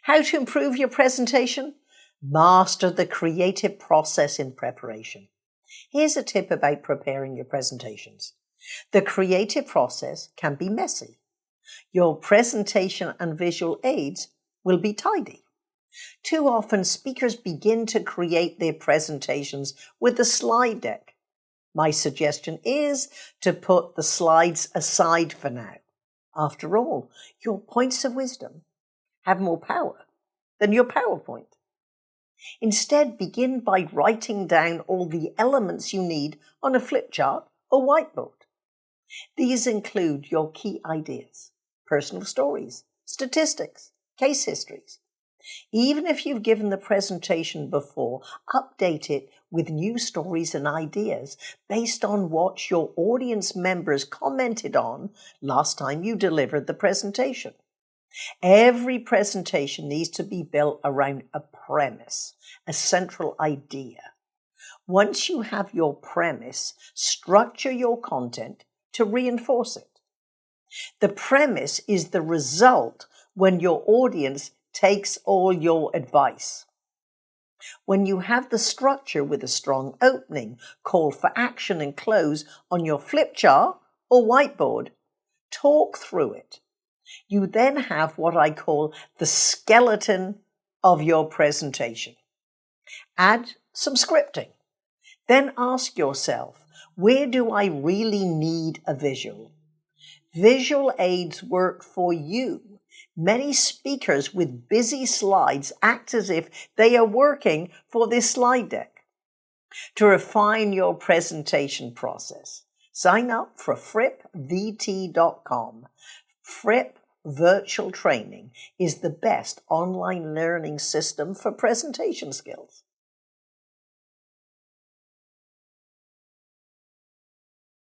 How to improve your presentation? Master the creative process in preparation. Here's a tip about preparing your presentations. The creative process can be messy. Your presentation and visual aids will be tidy. Too often, speakers begin to create their presentations with a slide deck. My suggestion is to put the slides aside for now. After all, your points of wisdom have more power than your PowerPoint. Instead, begin by writing down all the elements you need on a flip chart or whiteboard. These include your key ideas, personal stories, statistics, case histories. Even if you've given the presentation before, update it with new stories and ideas based on what your audience members commented on last time you delivered the presentation. Every presentation needs to be built around a premise, a central idea. Once you have your premise, structure your content to reinforce it. The premise is the result when your audience takes all your advice. When you have the structure with a strong opening, call for action and close on your flip chart or whiteboard, talk through it. You then have what I call the skeleton of your presentation. Add some scripting. Then ask yourself, where do I really need a visual? Visual aids work for you. Many speakers with busy slides act as if they are working for this slide deck. To refine your presentation process, sign up for frippvt.com. Fripp Virtual Training is the best online learning system for presentation skills.